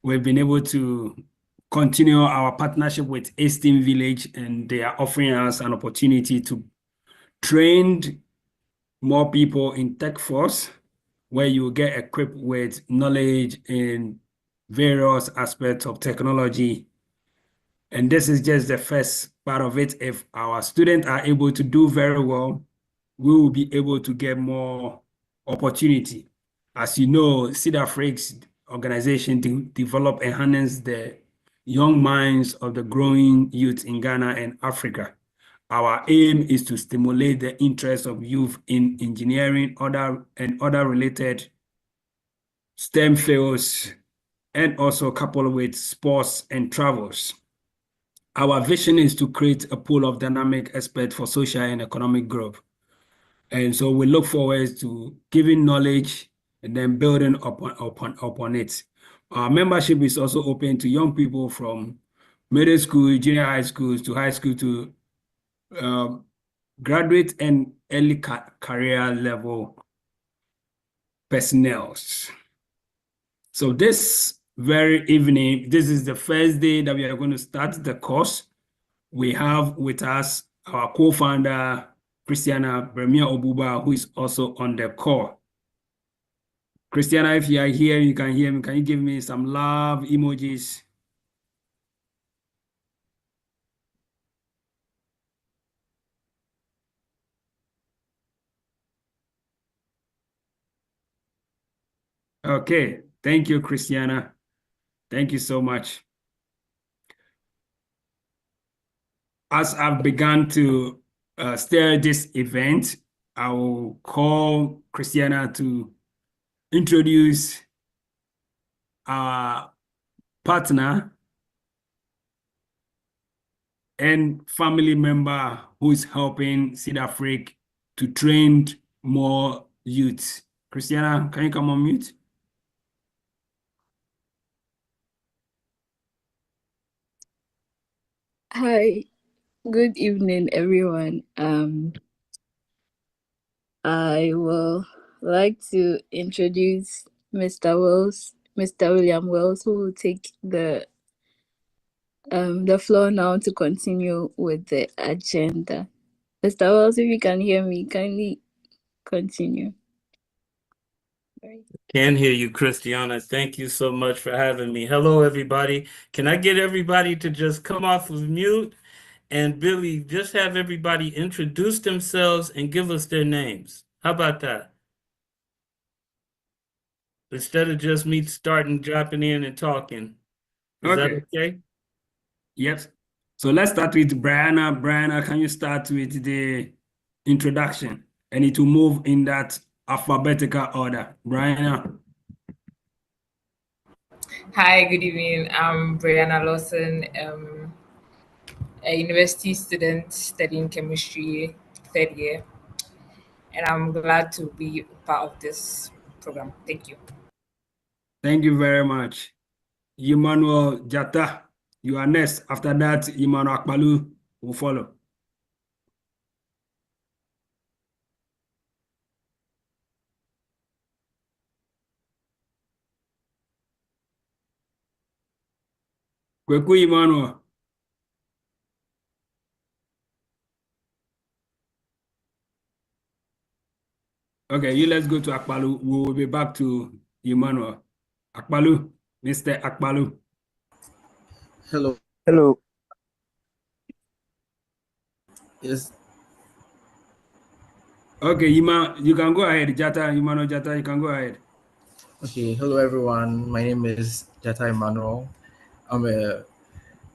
we've been able to continue our partnership with Esteem Village, and they are offering us an opportunity to train more people in TechFORCE, where you get equipped with knowledge in various aspects of technology. And this is just the first part of it. If our students are able to do very well, we will be able to get more opportunity. As you know, Cedar Freaks organization develop and harness the young minds of the growing youth in Ghana and Africa. Our aim is to stimulate the interest of youth in engineering and other related STEM fields, and also coupled with sports and travels. Our vision is to create a pool of dynamic experts for social and economic growth. And so we look forward to giving knowledge and then building upon it. Our membership is also open to young people from middle school, junior high schools to high school to graduate and early career level personnel. So this very evening, this is the first day that we are going to start the course. We have with us our co-founder, Christiana Bremia Obuba, who is also on the call. Christiana, if you are here, you can hear me. Can you give me some love emojis? Okay, thank you, Christiana. Thank you so much. As I've begun to steer this event, I will call Christiana to introduce our partner and family member who is helping Cedar Freak to train more youths. Christiana, can you come on mute? Hi, good evening, everyone. I will like to introduce Mr. William Wells, who will take the floor now to continue with the agenda. Mr. Wells, if you can hear me, kindly continue. Can hear you, Christiana. Thank you so much for having me. Hello, everybody. Can I get everybody to just come off of mute? And Billy, just have everybody introduce themselves and give us their names. How about that? Instead of just me starting, dropping in and talking. Is that okay? Yes. So let's start with Brianna. Brianna, can you start with the introduction? And it will move in that alphabetical order. Brianna. Hi, good evening. I'm Brianna Lawson, a university student studying chemistry, third year, and I'm glad to be part of this program. Thank you. Thank you very much. Emmanuel Jata, you are next. After that, Emmanuel Akpalu will follow. Kweku Emmanuel. Okay, let's go to Akpalu. We will be back to Emmanuel. Akpalu, Mr. Akpalu. Hello. Hello. Yes. Okay, you can go ahead. Jata, Emmanuel Jata, you can go ahead. Okay. Hello, everyone. My name is Jata Emmanuel. I'm a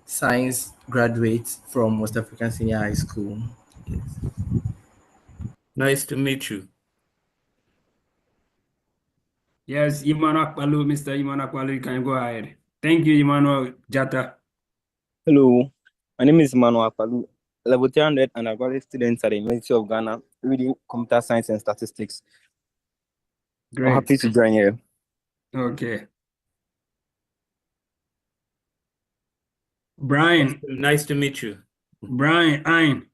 science graduate from West African Senior High School. Yes. Nice to meet you. Yes, Emmanuel Akpalu, Mr. Emmanuel Akpalu, you can go ahead. Thank you, Emmanuel Jata. Hello. My name is Emmanuel Akpalu, level 300 undergraduate student at the University of Ghana, reading computer science and statistics. Great. I'm happy to join you. Okay. Brian. Nice to meet you. Brian Ein.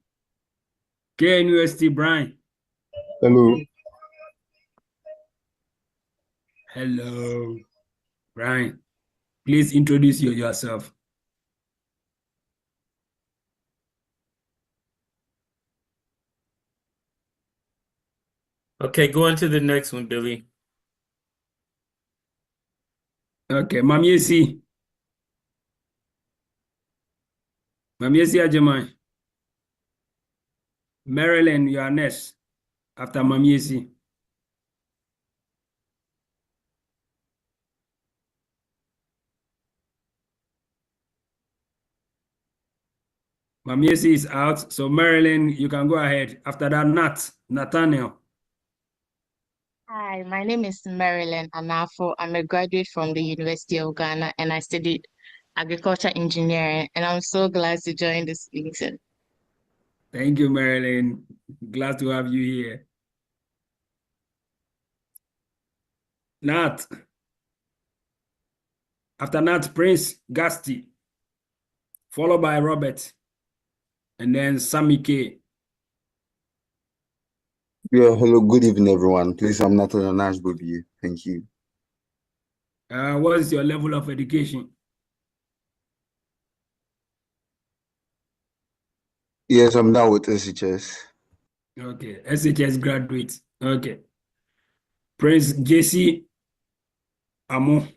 KNUST Brian. Hello. Hello, Brian. Please introduce yourself. Okay, go on to the next one, Billy. Okay, Mamiesi. Mamiesi Ajamai. Marilyn, you are next after Mamiesi. Mamiesi is out, so Marilyn, you can go ahead. After that, Nathaniel. Hi, my name is Marilyn Anafo. I'm a graduate from the University of Ghana and I studied agriculture engineering, and I'm so glad to join this meeting. Thank you, Marilyn. Glad to have you here. Nat. After Nat, Prince Gasti, followed by Robert, and then Sammy K. Yeah, hello, good evening, everyone. Please, I'm Nathaniel Nashbubi. Thank you. What is your level of education? Yes, I'm now with SHS. Okay, SHS graduate. Okay. Prince JC Amo.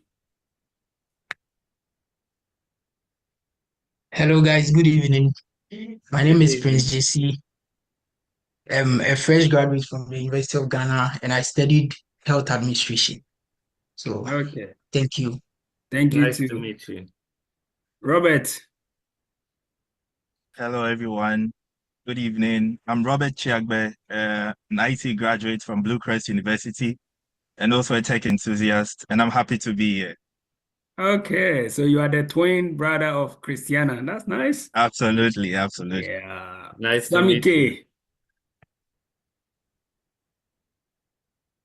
Hello guys, good evening. My name is Prince JC. I'm a fresh graduate from the University of Ghana and I studied health administration. So Okay. thank you. Thank you Nice too. to meet you. Robert. Hello, everyone. Good evening. I'm Robert Chiagbe, an IT graduate from Blue Crest University and also a tech enthusiast, and I'm happy to be here. Okay, so you are the twin brother of Christiana. That's nice. Absolutely, absolutely. Yeah. Nice to Sammy meet you. K.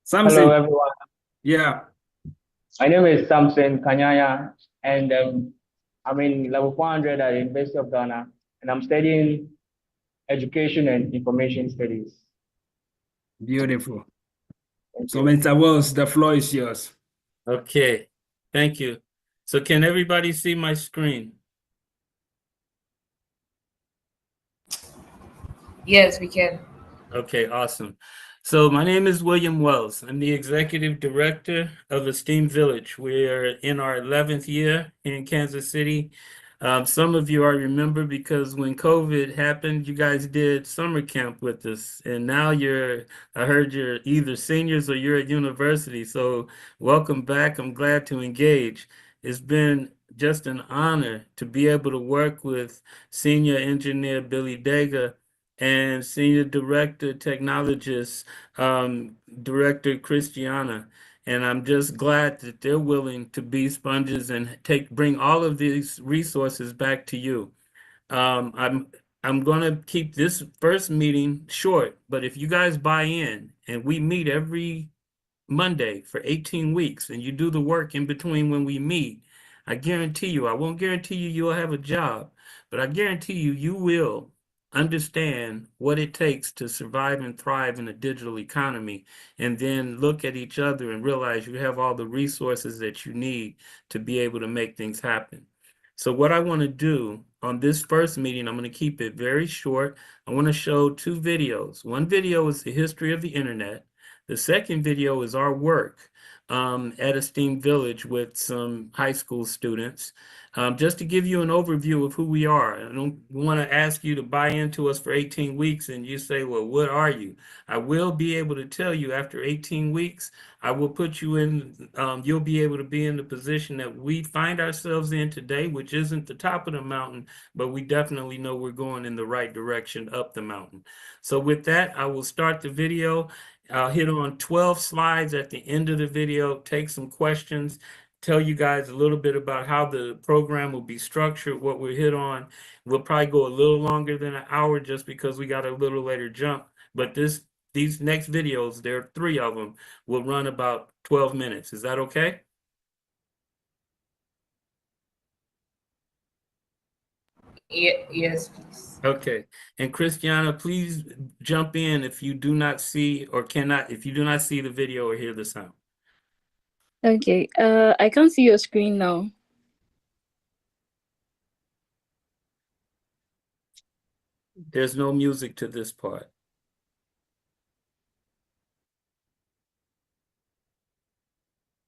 Samson. Hello, everyone. Yeah. My name is Samson Kanyaya, and I'm in level 400 at the University of Ghana, and I'm studying education and information studies. Beautiful. So, Mr. Wells, the floor is yours. Okay, thank you. So can everybody see my screen? Yes, we can. Okay, awesome. So my name is William Wells. I'm the executive director of Esteem Village. We're in our 11th year here in Kansas City. Some of you I remember because when COVID happened, you guys did summer camp with us, and now I heard you're either seniors or you're at university. So welcome back. I'm glad to engage. It's been just an honor to be able to work with Senior Engineer Billy Dega and Senior Director Technologist, Director Christiana. And I'm just glad that they're willing to be sponges and bring all of these resources back to you. I'm going to keep this first meeting short, but if you guys buy in and we meet every Monday for 18 weeks and you do the work in between when we meet, I guarantee you, I won't guarantee you you'll have a job, but I guarantee you, you will understand what it takes to survive and thrive in a digital economy, and then look at each other and realize you have all the resources that you need to be able to make things happen. So what I want to do on this first meeting, I'm going to keep it very short. I want to show two videos. One video is the history of the internet. The second video is our work at Esteem Village with some high school students. Just to give you an overview of who we are. I don't want to ask you to buy into us for 18 weeks and you say, well, what are you? I will be able to tell you after 18 weeks, I will put you in, you'll be able to be in the position that we find ourselves in today, which isn't the top of the mountain, but we definitely know we're going in the right direction up the mountain. So with that, I will start the video. I'll hit on 12 slides at the end of the video, take some questions, tell you guys a little bit about how the program will be structured, what we'll hit on. We'll probably go a little longer than an hour just because we got a little later jump, but these next videos, there are 3 of them, will run about 12 minutes. Is that okay? Yes, please. Okay. And Christiana, please jump in if you do not see or cannot, if you do not see the video or hear the sound. Okay. I can't see your screen now. There's no music to this part.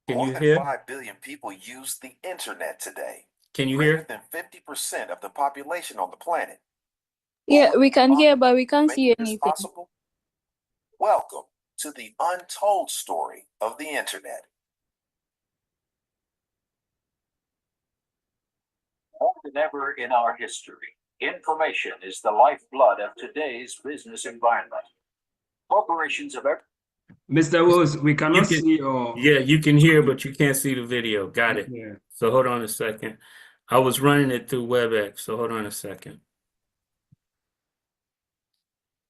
Can you hear? 5 billion people use the internet today. Can you Greater hear? than 50% of the population on the planet. Yeah, we can hear, but we can't see Making this anything. possible? Welcome to the untold story of the internet. More than ever in our history, information is the lifeblood of today's business environment. Corporations of every Mr. Wells, we cannot can- see your. Yeah, you can hear, but you can't see the video. Got it. Yeah. So hold on a second. I was running it through WebEx, so hold on a second.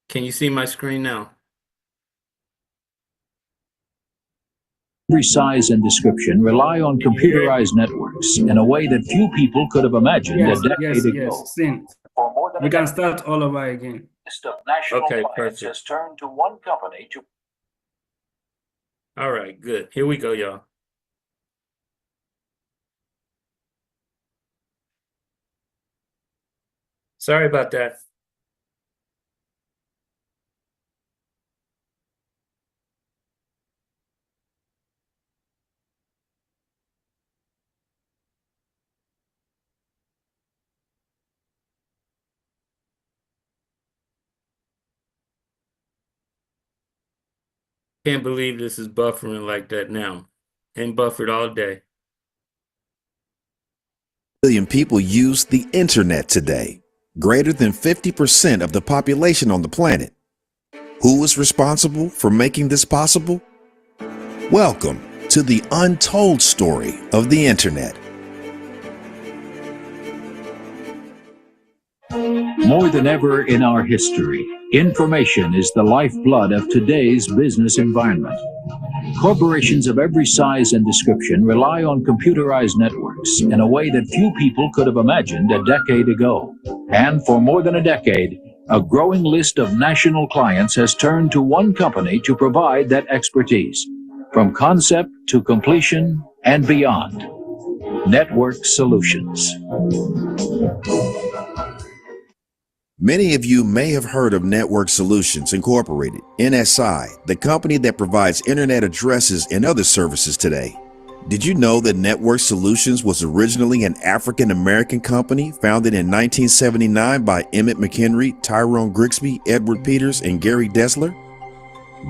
Can you see my screen now? Every size and description rely on computerized networks in a way that few people could have imagined Yes, a decade ago. yes. Sin. We can start all over again. list of national Okay, clients perfect. has turned to one company to All right, good. Here we go, y'all. Sorry about that. Can't believe this is buffering like that now. And buffered all day. Billion people use the internet today. Greater than 50% of the population on the planet. Who is responsible for making this possible? Welcome to the untold story of the internet. More than ever in our history, information is the lifeblood of today's business environment. Corporations of every size and description rely on computerized networks in a way that few people could have imagined a decade ago. And for more than a decade, a growing list of national clients has turned to one company to provide that expertise, from concept to completion and beyond. Network Solutions. Many of you may have heard of Network Solutions Incorporated, NSI, the company that provides internet addresses and other services today. Did you know that Network Solutions was originally an African-American company founded in 1979 by Emmett McHenry, Tyrone Grigsby, Edward Peters, and Gary Dessler?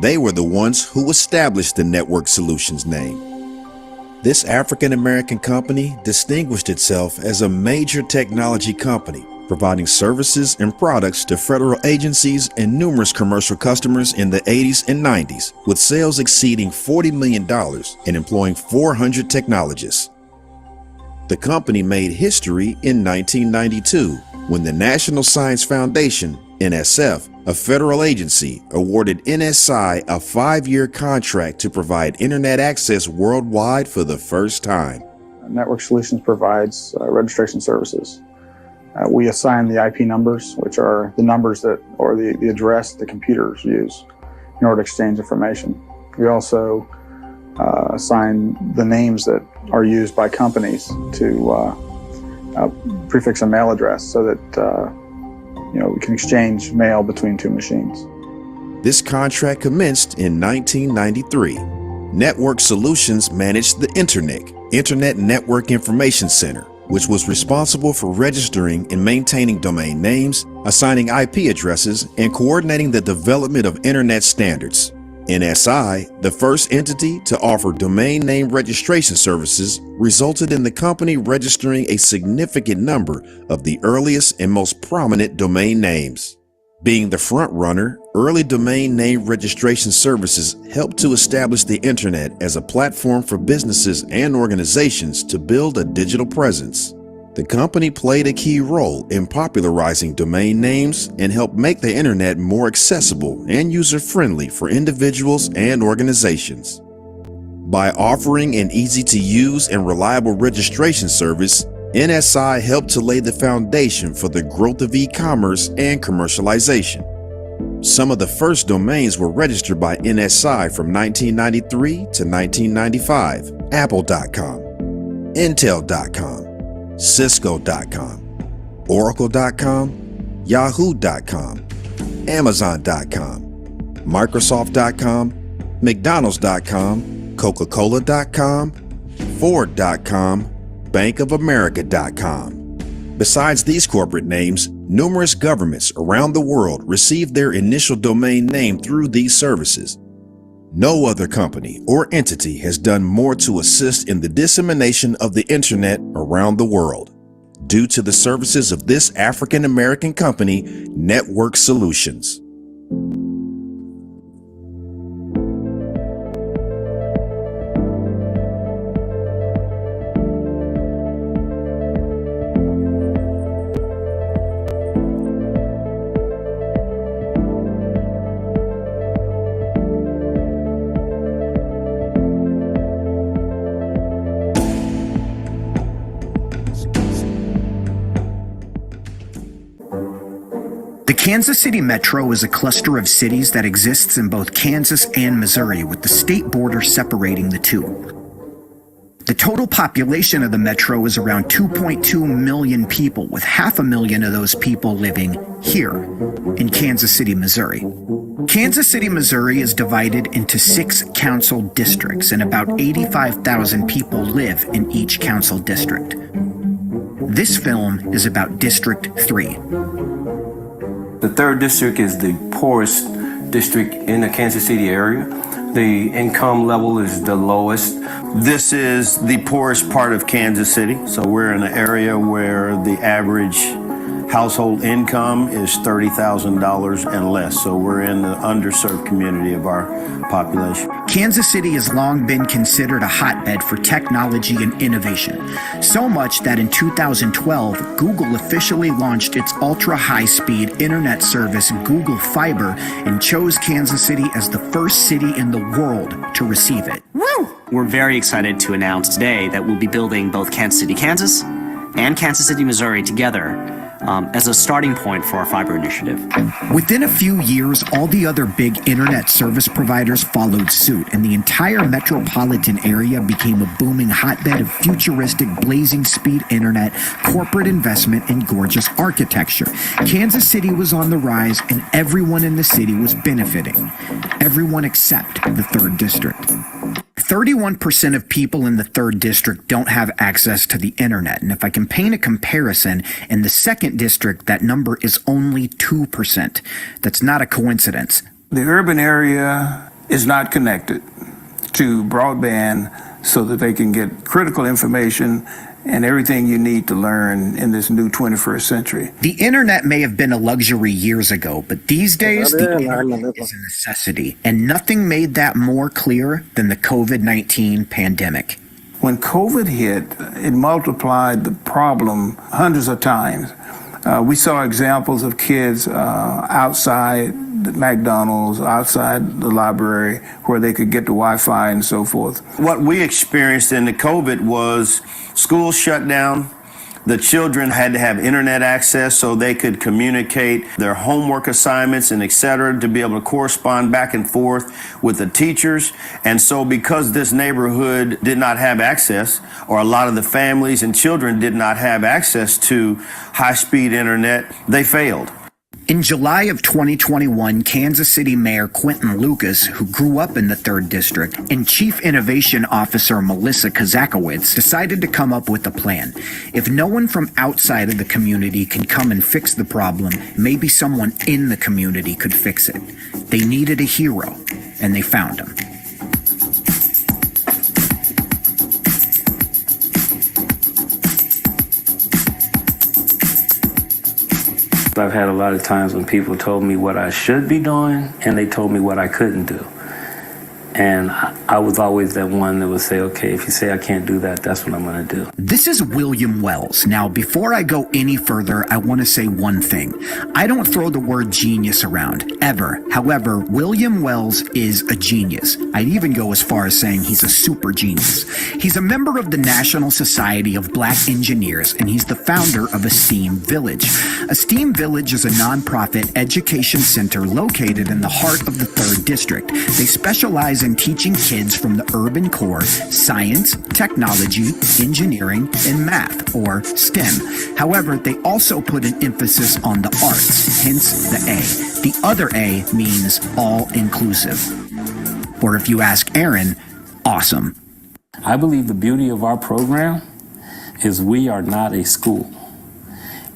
They were the ones who established the Network Solutions name. This African-American company distinguished itself as a major technology company, providing services and products to federal agencies and numerous commercial customers in the 80s and 90s, with sales exceeding $40 million and employing 400 technologists. The company made history in 1992 when the National Science Foundation, NSF, a federal agency, awarded NSI a 5-year contract to provide internet access worldwide for the first time. Network Solutions provides registration services. We assign the IP numbers, which are the numbers that, or the address the computers use in order to exchange information. We also assign the names that are used by companies to prefix a mail address so that we can exchange mail between two machines. This contract commenced in 1993. Network Solutions managed the Internet Network Information Center, which was responsible for registering and maintaining domain names, assigning IP addresses, and coordinating the development of Internet standards. NSI, the first entity to offer domain name registration services, resulted in the company registering a significant number of the earliest and most prominent domain names. Being the front runner, early domain name registration services helped to establish the internet as a platform for businesses and organizations to build a digital presence. The company played a key role in popularizing domain names and helped make the internet more accessible and user-friendly for individuals and organizations. By offering an easy-to-use and reliable registration service, NSI helped to lay the foundation for the growth of e-commerce and commercialization. Some of the first domains were registered by NSI from 1993 to 1995. Apple.com, Intel.com, Cisco.com, Oracle.com, Yahoo.com, Amazon.com, Microsoft.com, McDonald's.com, Coca-Cola.com, Ford.com, BankOfAmerica.com. Besides these corporate names, numerous governments around the world receive their initial domain name through these services. No other company or entity has done more to assist in the dissemination of the internet around the world, due to the services of this African American company, Network Solutions. The Kansas City Metro is a cluster of cities that exists in both Kansas and Missouri, with the state border separating the two. The total population of the metro is around 2.2 million people, with 500,000 of those people living here in Kansas City, Missouri. Kansas City, Missouri is divided into 6 council districts, and about 85,000 people live in each council district. This film is about District 3. The 3rd district is the poorest district in the Kansas City area. The income level is the lowest. This is the poorest part of Kansas City. So we're in an area where the average household income is $30,000 and less. So we're in the underserved community of our population. Kansas City has long been considered a hotbed for technology and innovation. So much that in 2012, Google officially launched its ultra-high-speed internet service, Google Fiber, and chose Kansas City as the first city in the world to receive it. Woo! We're very excited to announce today that we'll be building both Kansas City, Kansas and Kansas City, Missouri together as a starting point for our fiber initiative. Within a few years, all the other big internet service providers followed suit, and the entire metropolitan area became a booming hotbed of futuristic, blazing speed internet, corporate investment, and gorgeous architecture. Kansas City was on the rise, and everyone in the city was benefiting. Everyone except the 3rd district. 31% of people in the 3rd district don't have access to the internet. And if I can paint a comparison, in the 2nd district, that number is only 2%. That's not a coincidence. The urban area is not connected to broadband so that they can get critical information and everything you need to learn in this new 21st century. The internet may have been a luxury years ago, but these days the internet is a necessity, and nothing made that more clear than the COVID-19 pandemic. When COVID hit, it multiplied the problem hundreds of times. We saw examples of kids outside the McDonald's, outside the library, where they could get the Wi-Fi and so forth. What we experienced in the COVID was schools shut down. The children had to have internet access so they could communicate their homework assignments and et cetera, to be able to correspond back and forth with the teachers. And so because this neighborhood did not have access, or a lot of the families and children did not have access to high-speed internet, they failed. In July of 2021, Kansas City Mayor Quentin Lucas, who grew up in the 3rd District, and Chief Innovation Officer Melissa Kazakowicz decided to come up with a plan. If no one from outside of the community can come and fix the problem, maybe someone in the community could fix it. They needed a hero, and they found him. I've had a lot of times when people told me what I should be doing, and they told me what I couldn't do. And I was always that one that would say, okay, if you say I can't do that, that's what I'm going to do. This is William Wells. Now, before I go any further, I want to say one thing. I don't throw the word genius around, ever. However, William Wells is a genius. I'd even go as far as saying he's a super genius. He's a member of the National Society of Black Engineers, and he's the founder of Esteem Village. Esteem Village is a nonprofit education center located in the heart of the 3rd District. They specialize in in teaching kids from the urban core science, technology, engineering, and math, or STEM. However, they also put an emphasis on the arts, hence the A. The other A means all-inclusive. Or if you ask Aaron, awesome. I believe the beauty of our program is we are not a school.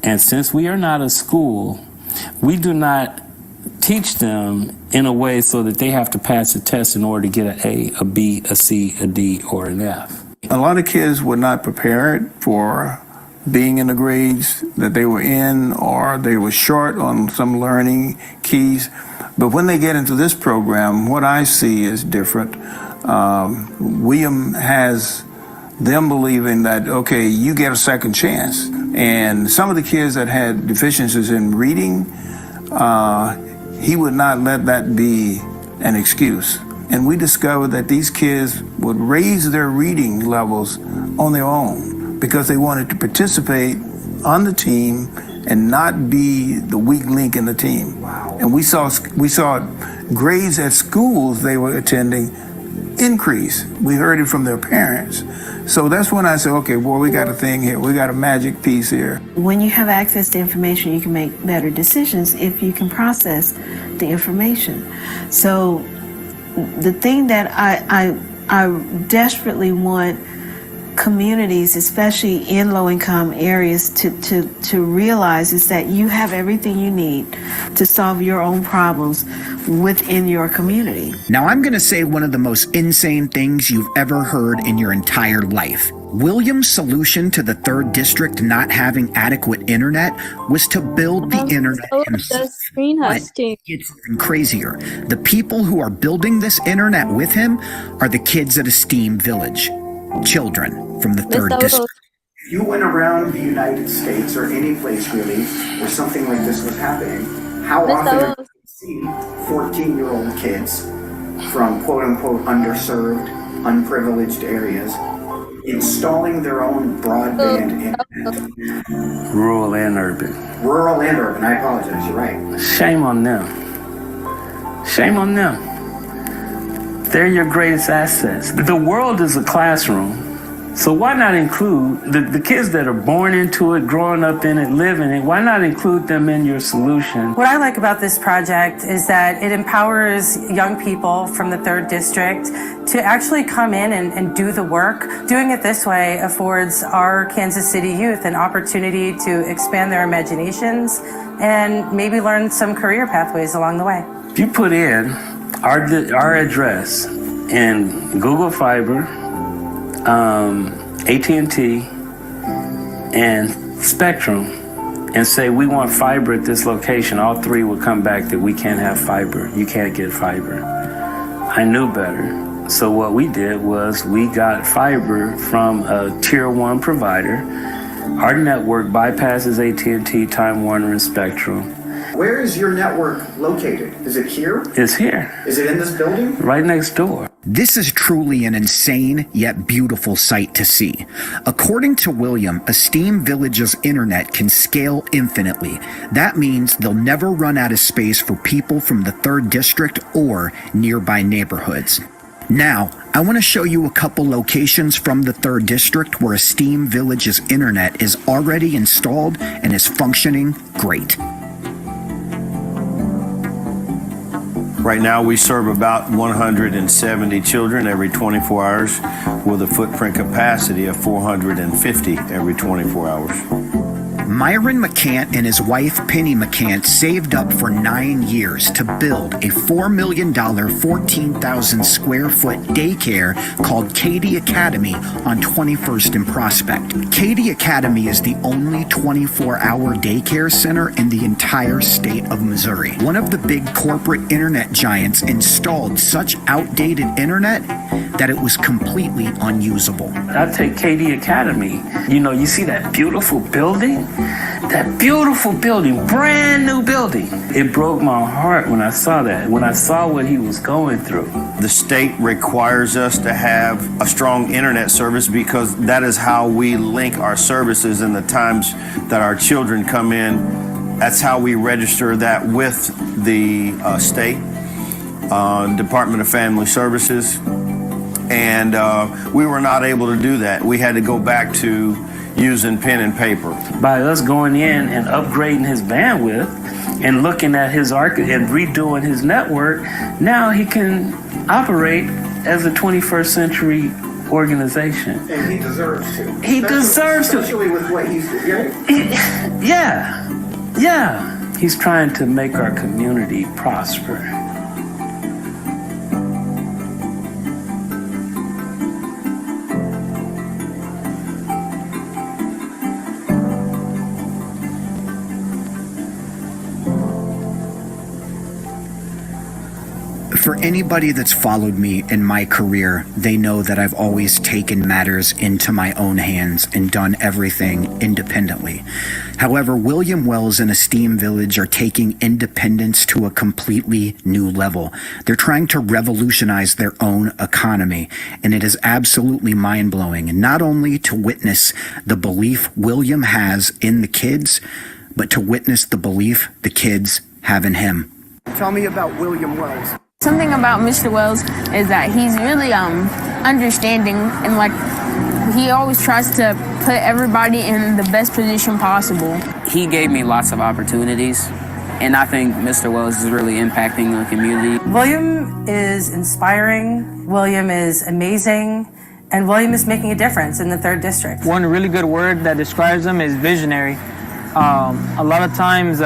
And since we are not a school, we do not teach them in a way so that they have to pass a test in order to get an A, a B, a C, a D, or an F. A lot of kids were not prepared for being in the grades that they were in, or they were short on some learning keys. But when they get into this program, what I see is different. William has them believing that, okay, you get a second chance. And some of the kids that had deficiencies in reading, he would not let that be an excuse. And we discovered that these kids would raise their reading levels on their own because they wanted to participate on the team and not be the weak link in the team. Wow. And we saw grades at schools they were attending increase. We heard it from their parents. So that's when I said, okay, boy, we got a thing here. We got a magic piece here. When you have access to information, you can make better decisions if you can process the information. So the thing that I desperately want communities, especially in low-income areas, to realize is that you have everything you need to solve your own problems within your community. Now I'm going to say one of the most insane things you've ever heard in your entire life. William's solution to the 3rd District not having adequate internet was to build the internet himself. But it's even crazier. The people who are building this internet with him are the kids at Esteem Village. Children from the 3rd District. If you went around the United States or any place really where something like this was happening, how often do you see 14-year-old kids from quote-unquote underserved, unprivileged areas installing their own broadband internet? Rural and urban. Rural and urban, I apologize, you're right. Shame on them. Shame on them. They're your greatest assets. The world is a classroom, so why not include the kids that are born into it, growing up in it, living it, why not include them in your solution? What I like about this project is that it empowers young people from the 3rd District to actually come in and do the work. Doing it this way affords our Kansas City youth an opportunity to expand their imaginations and maybe learn some career pathways along the way. If you put in our address in Google Fiber, AT&T, and Spectrum, and say we want fiber at this location, all 3 will come back that we can't have fiber. You can't get fiber. I knew better. So what we did was we got fiber from a tier 1 provider. Our network bypasses AT&T, Time Warner, and Spectrum. Where is your network located? Is it here? It's here. Is it in this building? Right next door. This is truly an insane yet beautiful sight to see. According to William, Esteem Village's internet can scale infinitely. That means they'll never run out of space for people from the 3rd District or nearby neighborhoods. Now, I want to show you a couple locations from the 3rd District where Esteem Village's internet is already installed and is functioning great. Right now, we serve about 170 children every 24 hours with a footprint capacity of 450 every 24 hours. Myron McCant and his wife Penny McCant saved up for 9 years to build a $4 million, 14,000 square foot daycare called Katy Academy on 21st and Prospect. Katy Academy is the only 24-hour daycare center in the entire state of Missouri. One of the big corporate internet giants installed such outdated internet that it was completely unusable. I take Katy Academy. You know, you see that beautiful building? That beautiful building, brand new building. It broke my heart when I saw that, when I saw what he was going through. The state requires us to have a strong internet service because that is how we link our services in the times that our children come in. That's how we register that with the state. Department of Family Services. And we were not able to do that. We had to go back to using pen and paper. By us going in and upgrading his bandwidth and looking at his and redoing his network, now he can operate as a 21st century organization. And he deserves to. He deserves to. Especially with what he's doing. Yeah. He's trying to make our community prosper. For anybody that's followed me in my career, they know that I've always taken matters into my own hands and done everything independently. However, William Wells and Esteem Village are taking independence to a completely new level. They're trying to revolutionize their own economy, and it is absolutely mind-blowing. And not only to witness the belief William has in the kids, but to witness the belief the kids have in him. Tell me about William Wells. Something about Mr. Wells is that he's really understanding, and like he always tries to put everybody in the best position possible. He gave me lots of opportunities, and I think Mr. Wells is really impacting the community. William is inspiring, William is amazing, and William is making a difference in the 3rd District. One really good word that describes him is visionary. A lot of times,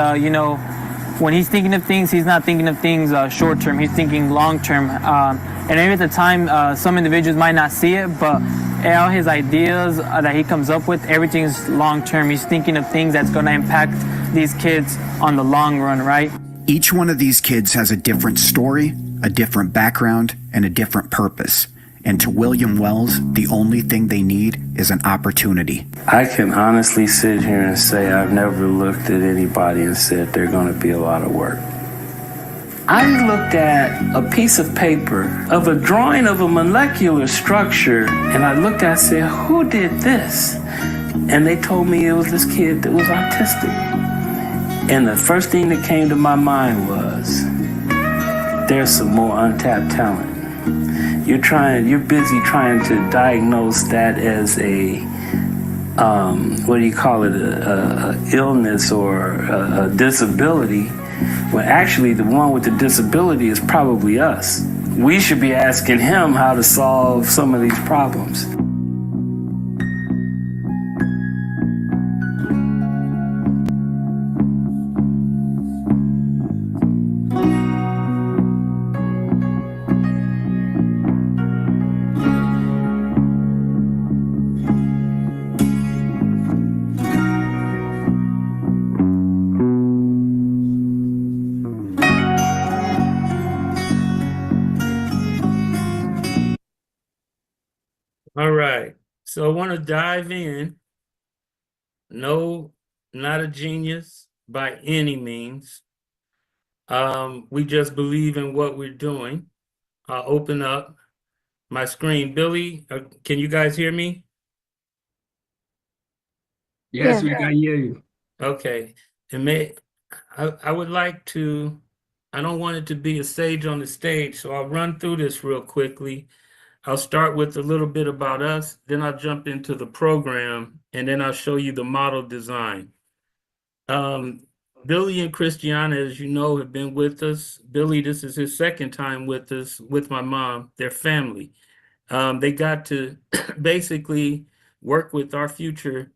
when he's thinking of things, he's not thinking of things short term, he's thinking long term. And maybe at the time, some individuals might not see it, but all his ideas that he comes up with, everything's long term. He's thinking of things that's going to impact these kids on the long run, right? Each one of these kids has a different story, a different background, and a different purpose. And to William Wells, the only thing they need is an opportunity. I can honestly sit here and say I've never looked at anybody and said there's going to be a lot of work. I looked at a piece of paper of a drawing of a molecular structure, and I looked at it and said, who did this? And they told me it was this kid that was autistic. And the first thing that came to my mind was, there's some more untapped talent. You're busy trying to diagnose that as a, a illness or a disability, when actually the one with the disability is probably us. We should be asking him how to solve some of these problems. All right, so I want to dive in. No, not a genius by any means. We just believe in what we're doing. I'll open up my screen. Billy, can you guys hear me? Yes, we can hear you. Okay, and I would like to, I don't want it to be a sage on the stage, so I'll run through this real quickly. I'll start with a little bit about us, then I'll jump into the program, and then I'll show you the model design. Billy and Christiana, as you know, have been with us. Billy, this is his 2nd time with us, with my mom, their family. They got to basically work with our future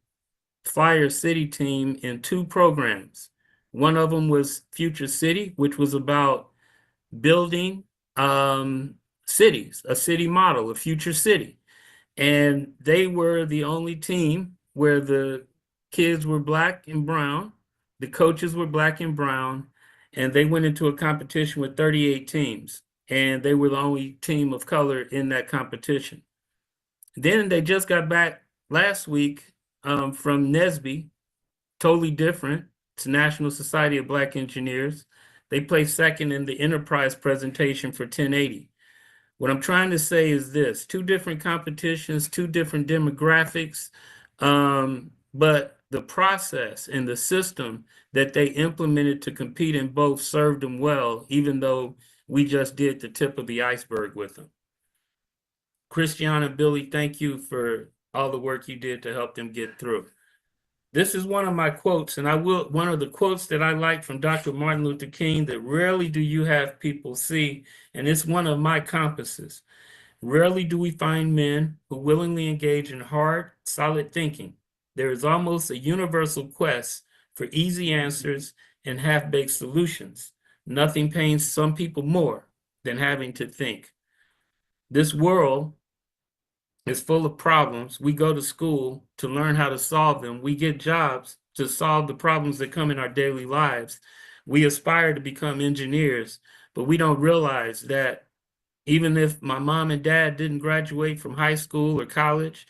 Flyer City team in 2 programs. One of them was Future City, which was about building cities, a city model, a future city. And they were the only team where the kids were black and brown, the coaches were black and brown, and they went into a competition with 38 teams. And they were the only team of color in that competition. Then they just got back last week from NSBE, totally different. It's National Society of Black Engineers. They placed 2nd in the enterprise presentation for 1080. What I'm trying to say is this: 2 different competitions, 2 different demographics, but the process and the system that they implemented to compete in both served them well, even though We just did the tip of the iceberg with them. Christiana and Billy, thank you for all the work you did to help them get through. This is one of my quotes, and one of the quotes that I like from Dr. Martin Luther King that rarely do you have people see, and it's one of my compasses. Rarely do we find men who willingly engage in hard, solid thinking. There is almost a universal quest for easy answers and half-baked solutions. Nothing pains some people more than having to think. This world is full of problems. We go to school to learn how to solve them. We get jobs to solve the problems that come in our daily lives. We aspire to become engineers, but we don't realize that even if my mom and dad didn't graduate from high school or college,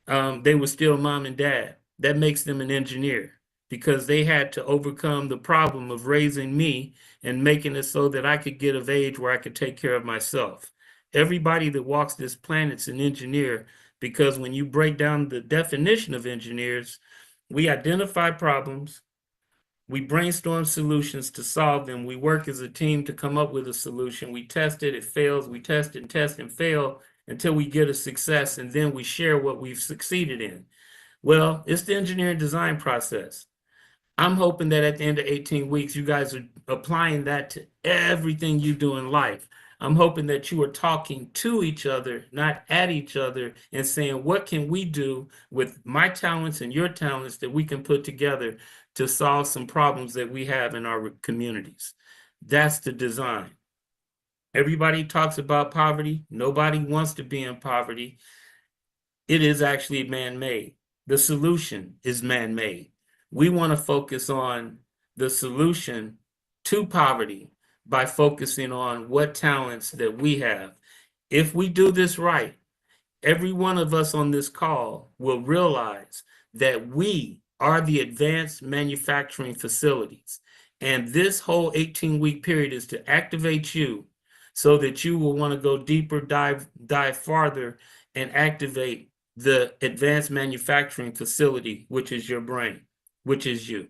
they were still mom and dad. That makes them an engineer because they had to overcome the problem of raising me and making it so that I could get of age where I could take care of myself. Everybody that walks this planet's an engineer, because when you break down the definition of engineers, we identify problems, we brainstorm solutions to solve them, we work as a team to come up with a solution, we test it, it fails, we test and test and fail until we get a success, and then we share what we've succeeded in. Well, it's the engineering design process. I'm hoping that at the end of 18 weeks, you guys are applying that to everything you do in life. I'm hoping that you are talking to each other, not at each other, and saying, what can we do with my talents and your talents that we can put together to solve some problems that we have in our communities? That's the design. Everybody talks about poverty. Nobody wants to be in poverty. It is actually man-made. The solution is man-made. We want to focus on the solution to poverty by focusing on what talents that we have. If we do this right, every one of us on this call will realize that we are the advanced manufacturing facilities. And this whole 18-week period is to activate you so that you will want to go deeper, dive farther, and activate the advanced manufacturing facility, which is your brain, which is you.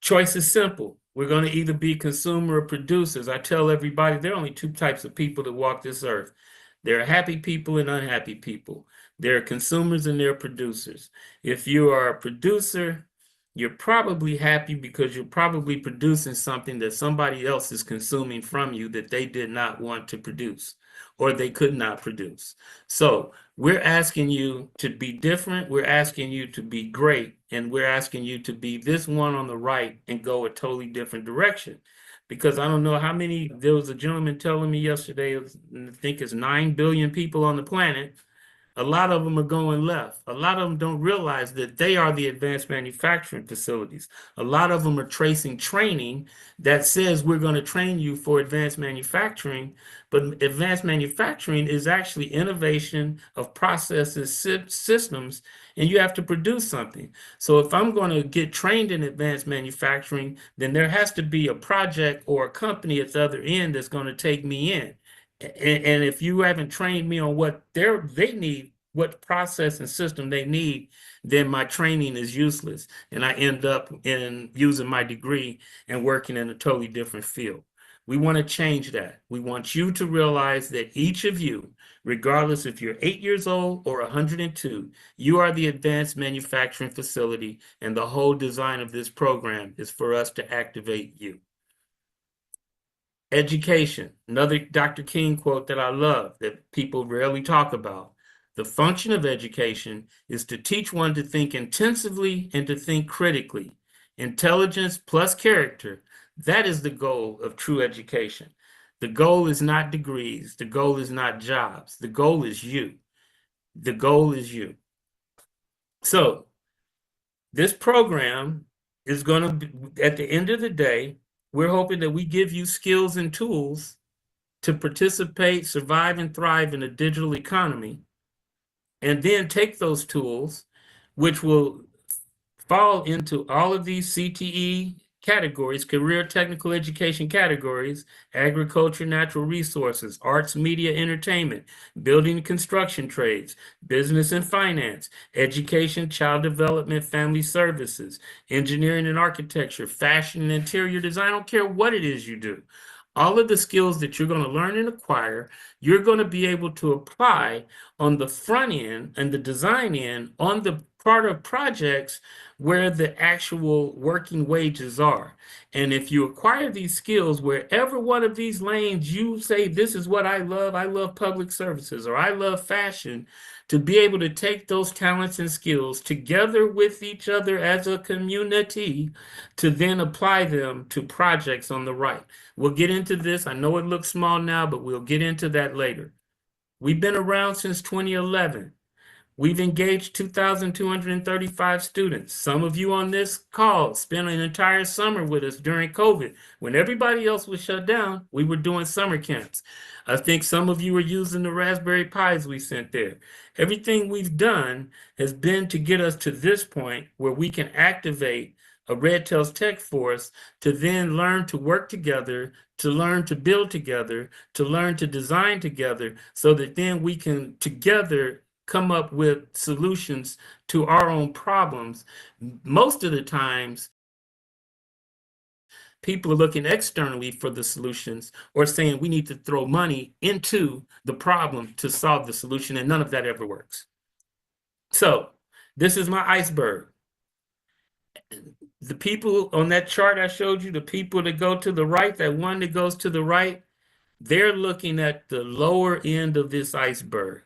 Choice is simple. We're going to either be consumer or producers. I tell everybody there are only two types of people that walk this earth. There are happy people and unhappy people. There are consumers and there are producers. If you are a producer, you're probably happy because you're probably producing something that somebody else is consuming from you that they did not want to produce or they could not produce. So we're asking you to be different. We're asking you to be great. And we're asking you to be this one on the right and go a totally different direction. Because I don't know how many, there was a gentleman telling me yesterday, I think it's 9 billion people on the planet. A lot of them are going left. A lot of them don't realize that they are the advanced manufacturing facilities. A lot of them are tracing training that says we're going to train you for advanced manufacturing, but advanced manufacturing is actually innovation of processes, systems, and you have to produce something. So if I'm going to get trained in advanced manufacturing, then there has to be a project or a company at the other end that's going to take me in. And if you haven't trained me on what they need, what process and system they need, then my training is useless. And I end up in using my degree and working in a totally different field. We want to change that. We want you to realize that each of you, regardless if you're 8 years old or 102, you are the advanced manufacturing facility, and the whole design of this program is for us to activate you. Education, another Dr. King quote that I love that people rarely talk about. The function of education is to teach one to think intensively and to think critically. Intelligence plus character, that is the goal of true education. The goal is not degrees. The goal is not jobs. The goal is you. The goal is you. So this program is going to be, at the end of the day, we're hoping that we give you skills and tools to participate, survive, and thrive in a digital economy, and then take those tools, which will fall into all of these CTE categories, career technical education categories, agriculture, natural resources, arts, media, entertainment, building and construction trades, business and finance, education, child development, family services, engineering and architecture, fashion and interior design. I don't care what it is you do. All of the skills that you're going to learn and acquire, you're going to be able to apply on the front end and the design end on the part of projects where the actual working wages are. And if you acquire these skills, wherever one of these lanes you say, this is what I love public services, or I love fashion, to be able to take those talents and skills together with each other as a community to then apply them to projects on the right. We'll get into this. I know it looks small now, but we'll get into that later. We've been around since 2011. We've engaged 2,235 students. Some of you on this call spent an entire summer with us during COVID. When everybody else was shut down, we were doing summer camps. I think some of you were using the Raspberry Pis we sent there. Everything we've done has been to get us to this point where we can activate a RedTail TechFORCE to then learn to work together, to learn to build together, to learn to design together, so that then we can together come up with solutions to our own problems. Most of the times, people are looking externally for the solutions or saying we need to throw money into the problem to solve the solution, and none of that ever works. So this is my iceberg. The people on that chart I showed you, the people that go to the right, that one that goes to the right, they're looking at the lower end of this iceberg.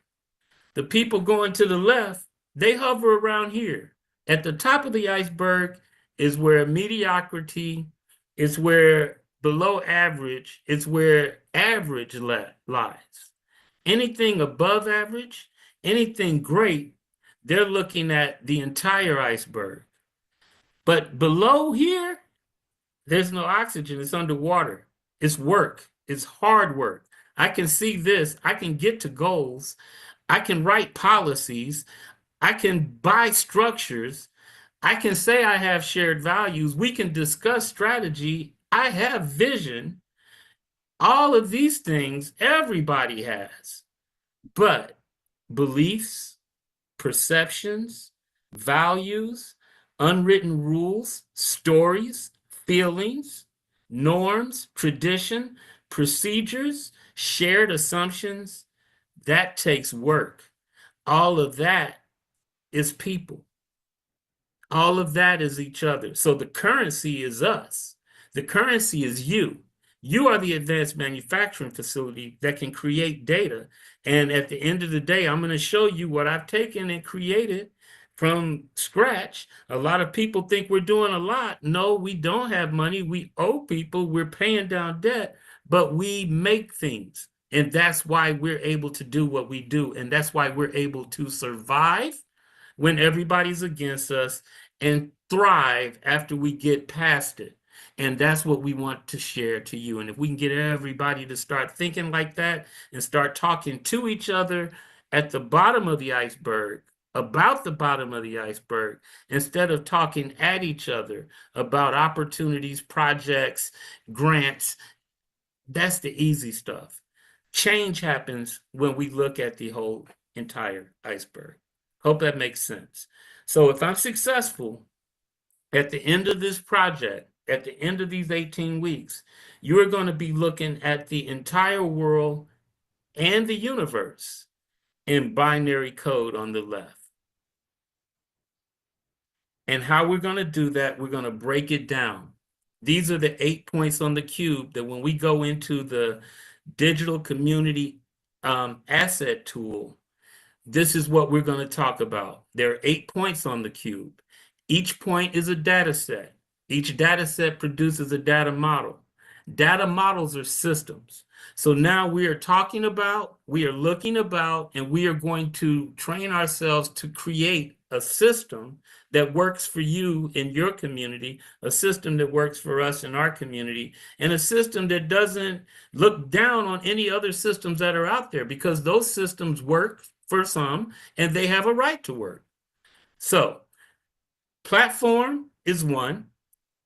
The people going to the left, they hover around here. At the top of the iceberg is where mediocrity, is where below average, it's where average lies. Anything above average, anything great, they're looking at the entire iceberg. But below here, there's no oxygen, it's underwater. It's work, it's hard work. I can see this, I can get to goals, I can write policies, I can buy structures, I can say I have shared values, we can discuss strategy, I have vision. All of these things everybody has, but beliefs, perceptions, values, unwritten rules, stories, feelings, norms, tradition, procedures, shared assumptions, that takes work. All of that is people. All of that is each other. So the currency is us. The currency is you. You are the advanced manufacturing facility that can create data. And at the end of the day, I'm going to show you what I've taken and created from scratch. A lot of people think we're doing a lot. No, we don't have money. We owe people. We're paying down debt, but we make things. And that's why we're able to do what we do. And that's why we're able to survive when everybody's against us and thrive after we get past it. And that's what we want to share to you. And if we can get everybody to start thinking like that and start talking to each other at the bottom of the iceberg, about the bottom of the iceberg, instead of talking at each other about opportunities, projects, grants, that's the easy stuff. Change happens when we look at the whole entire iceberg. Hope that makes sense. So if I'm successful at the end of this project, at the end of these 18 weeks, you're going to be looking at the entire world and the universe in binary code on the left. And how we're going to do that, we're going to break it down. These are the 8 points on the cube that when we go into the digital community asset tool, this is what we're going to talk about. There are 8 points on the cube. Each point is a data set. Each data set produces a data model. Data models are systems. So now we are talking about, we are looking about, and we are going to train ourselves to create a system that works for you in your community, a system that works for us in our community, and a system that doesn't look down on any other systems that are out there, because those systems work for some and they have a right to work. So platform is one.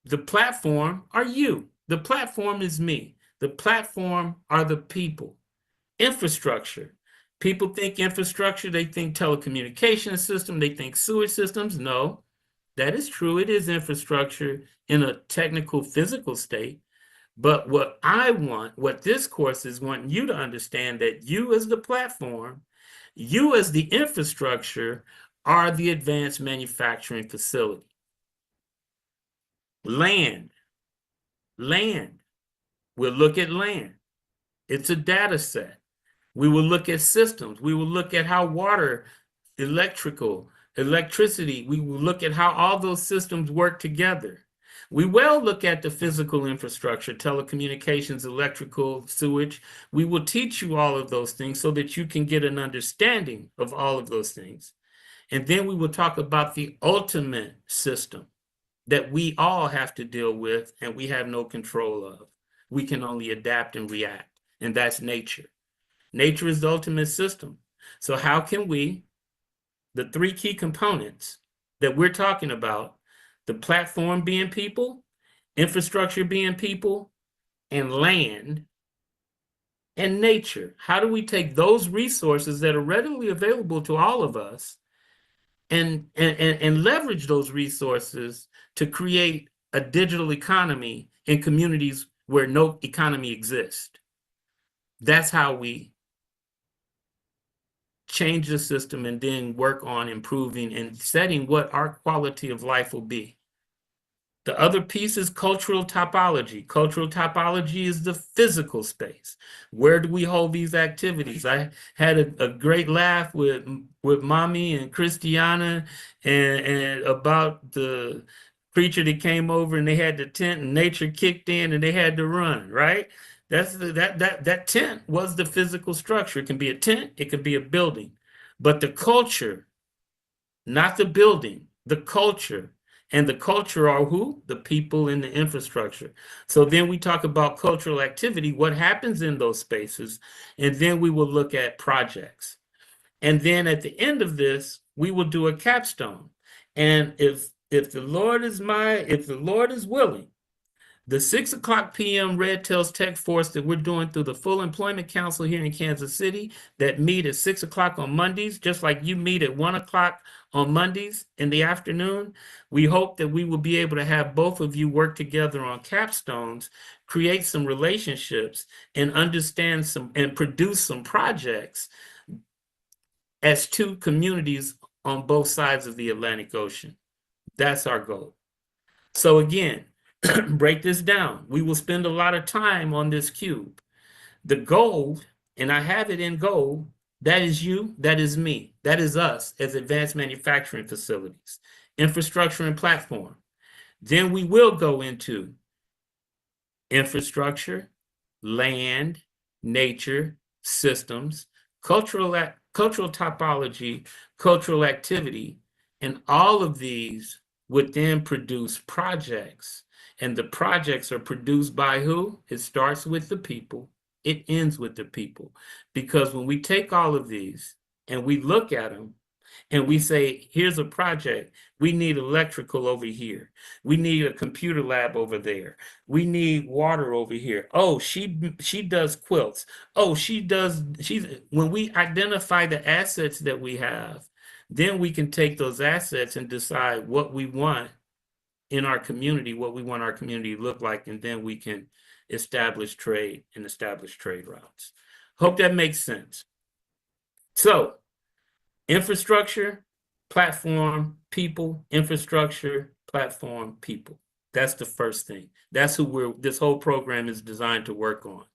The platform are you. The platform is me. The platform are the people. Infrastructure. People think infrastructure, they think telecommunication system, they think sewage systems. No, that is true. It is infrastructure in a technical, physical state. But what this course is wanting you to understand, that you as the platform, you as the infrastructure, are the advanced manufacturing facility. Land. We'll look at land. It's a data set. We will look at systems. We will look at how water, electricity, we will look at how all those systems work together. We will look at the physical infrastructure, telecommunications, electrical, sewage. We will teach you all of those things so that you can get an understanding of all of those things. And then we will talk about the ultimate system that we all have to deal with and we have no control of. We can only adapt and react, and that's nature. Nature is the ultimate system. So how can we, the three key components that we're talking about, the platform being people, infrastructure being people, and land and nature, how do we take those resources that are readily available to all of us and leverage those resources to create a digital economy in communities where no economy exists? That's how we change the system and then work on improving and setting what our quality of life will be. The other piece is cultural topology. Cultural topology is the physical space. Where do we hold these activities? I had a great laugh with Mommy and Christiana and about the preacher that came over and they had the tent and nature kicked in and they had to run, right? That tent was the physical structure. It can be a tent, it could be a building, but the culture, not the building, the culture. And the culture are who? The people in the infrastructure. So then we talk about cultural activity, what happens in those spaces, and then we will look at projects. And then at the end of this, we will do a capstone. And if the Lord is willing, the 6 o'clock p.m. RedTail TechFORCE that we're doing through the Full Employment Council here in Kansas City that meet at 6 o'clock on Mondays, just like you meet at 1 o'clock on Mondays in the afternoon, we hope that we will be able to have both of you work together on capstones, create some relationships, and understand and produce some projects as two communities on both sides of the Atlantic Ocean. That's our goal. So again, break this down. We will spend a lot of time on this cube. The gold, and I have it in gold, that is you, that is me, that is us as advanced manufacturing facilities, infrastructure and platform. Then we will go into infrastructure, land, nature, systems, cultural topology, cultural activity, and all of these would then produce projects. And the projects are produced by who? It starts with the people. It ends with the people. Because when we take all of these and we look at them and we say, here's a project, we need electrical over here. We need a computer lab over there. We need water over here. Oh, she does quilts. Oh, when we identify the assets that we have, then we can take those assets and decide what we want in our community, what we want our community to look like, and then we can establish trade and establish trade routes. Hope that makes sense. So, infrastructure, platform, people, infrastructure, platform, people. That's the first thing. That's who this whole program is designed to work on.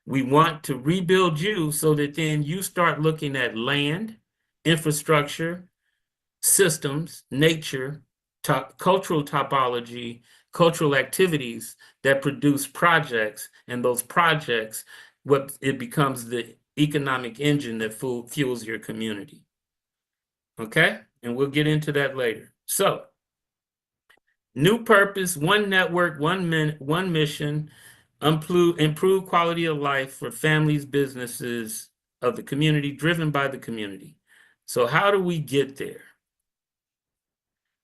We want to rebuild you so that then you start looking at land, infrastructure, systems, nature, cultural topology, cultural activities that produce projects, and those projects, it becomes the economic engine that fuels your community. Okay? And we'll get into that later. So, new purpose, one network, one mission, improve quality of life for families, businesses of the community, driven by the community. So how do we get there?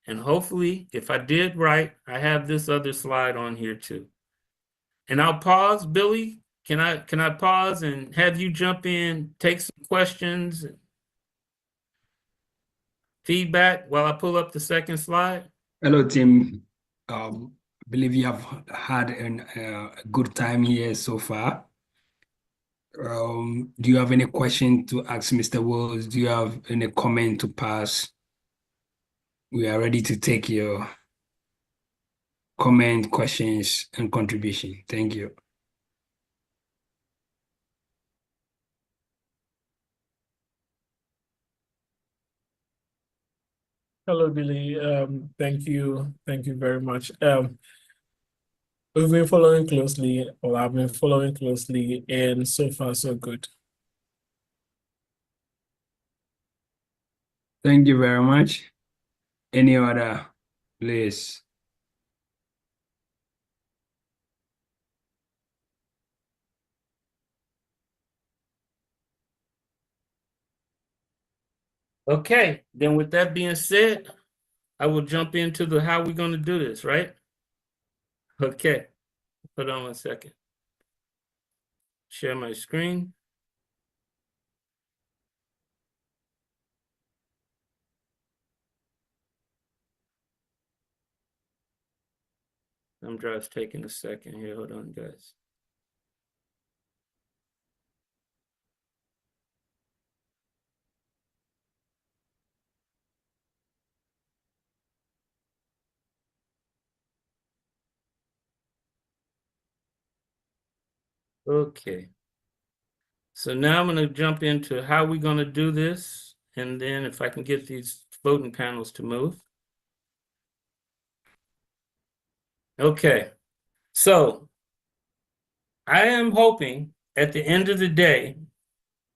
And hopefully, if I did right, I have this other slide on here too. And I'll pause, Billy. Can I pause and have you jump in, take some questions, feedback while I pull up the second slide? Hello, Tim. believe you have had a good time here so far. Do you have any question to ask Mr. Wells? Do you have any comment to pass? We are ready to take your comment, questions, and contribution. Thank you. Hello, Billy. Thank you. Thank you very much. We've been following closely, or I've been following closely, and so far, so good. Thank you very much. Any other, please? Okay, then with that being said, I will jump into the how we're going to do this, right? Okay, hold on one second. Share my screen. I'm just taking a second here. Hold on, guys. Okay. So now I'm going to jump into how we're going to do this. And then if I can get these voting panels to move. Okay. So I am hoping at the end of the day,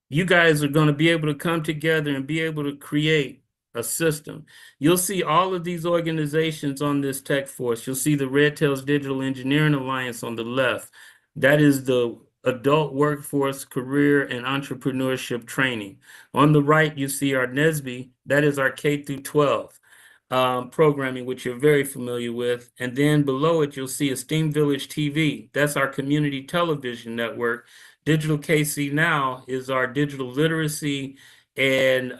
you guys are going to be able to come together and be able to create a system. You'll see all of these organizations on this TechFORCE. You'll see the RedTail Digital Engineering Alliance on the left. That is the adult workforce, career, and entrepreneurship training. On the right, you see our NSBE. That is our K through 12 programming, which you're very familiar with. And then below it, you'll see Esteem Village TV. That's our community television network. Digital KC Now is our digital literacy and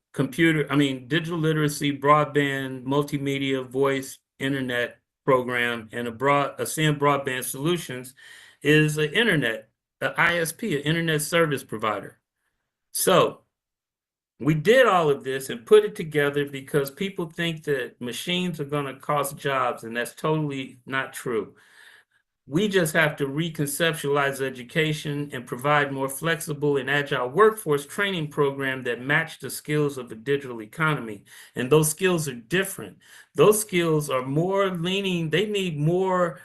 digital literacy, broadband, multimedia, voice, internet program, and ASEAN Broadband Solutions is an ISP, an internet service provider. So we did all of this and put it together because people think that machines are going to cost jobs, and that's totally not true. We just have to reconceptualize education and provide more flexible and agile workforce training program that match the skills of the digital economy. And those skills are different. Those skills are more leaning, they need more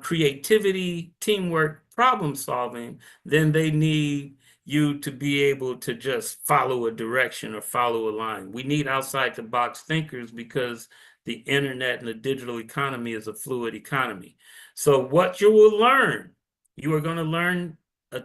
creativity, teamwork, problem solving than they need you to be able to just follow a direction or follow a line. We need outside the box thinkers because the internet and the digital economy is a fluid economy. So what you will learn, you are going to learn,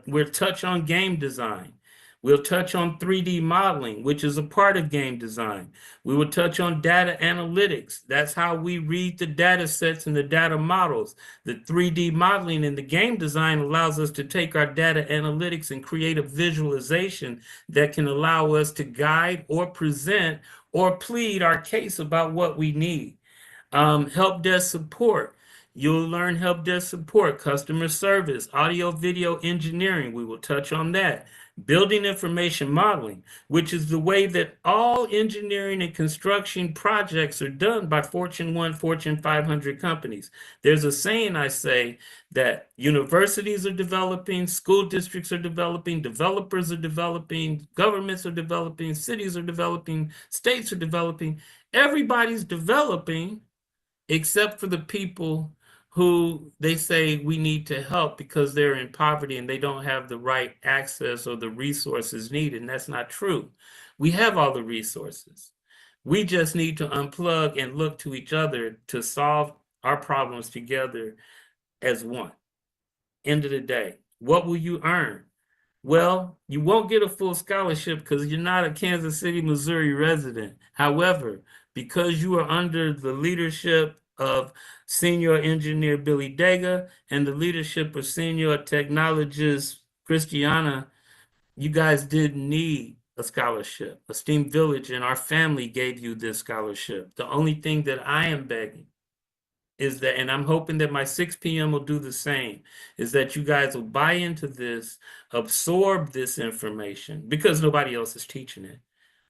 we'll touch on game design. We'll touch on 3D modeling, which is a part of game design. We will touch on data analytics. That's how we read the data sets and the data models. The 3D modeling and the game design allows us to take our data analytics and create a visualization that can allow us to guide or present or plead our case about what we need. Help desk support. You'll learn help desk support, customer service, audio, video engineering. We will touch on that. Building information modeling, which is the way that all engineering and construction projects are done by Fortune 1, Fortune 500 companies. There's a saying I say that universities are developing, school districts are developing, developers are developing, governments are developing, cities are developing, states are developing. Everybody's developing except for the people who they say we need to help because they're in poverty and they don't have the right access or the resources needed. And that's not true. We have all the resources. We just need to unplug and look to each other to solve our problems together as one. End of the day, what will you earn? Well, you won't get a full scholarship because you're not a Kansas City, Missouri resident. However, because you are under the leadership of Senior Engineer Billy Dega and the leadership of Senior Technologist Christiana, you guys didn't need a scholarship. Esteem Village and our family gave you this scholarship. The only thing that I am begging is that, and I'm hoping that my 6 p.m. will do the same, is that you guys will buy into this, absorb this information, because nobody else is teaching it.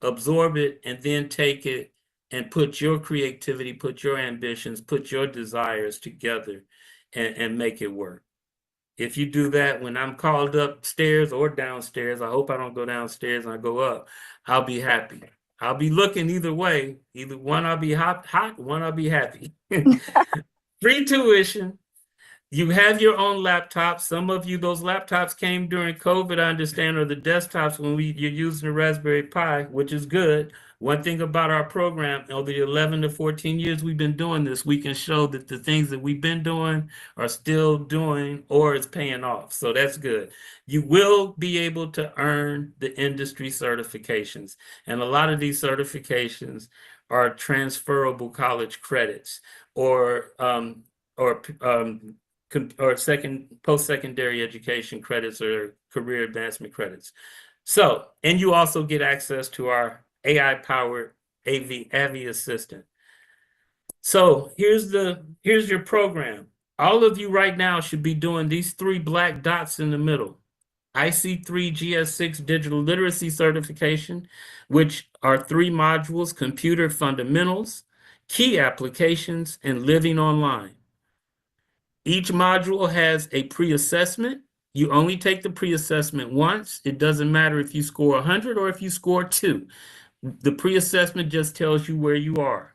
Absorb it and then take it and put your creativity, put your ambitions, put your desires together and make it work. If you do that, when I'm called upstairs or downstairs, I hope I don't go downstairs and I go up, I'll be happy. I'll be looking either way. Either one, I'll be hot, one, I'll be happy. Free tuition. You have your own laptops. Some of you, those laptops came during COVID, I understand, or the desktops when you're using a Raspberry Pi, which is good. One thing about our program, over the 11 to 14 years we've been doing this, we can show that the things that we've been doing are still doing or it's paying off. So that's good. You will be able to earn the industry certifications. And a lot of these certifications are transferable college credits or post-secondary education credits or career advancement credits. So, and you also get access to our AI-powered AV assistant. So here's your program. All of you right now should be doing these 3 black dots in the middle. IC3 GS6 Digital Literacy Certification, which are 3 modules: Computer Fundamentals, Key Applications, and Living Online. Each module has a pre-assessment. You only take the pre-assessment once. It doesn't matter if you score 100 or if you score 2. The pre-assessment just tells you where you are.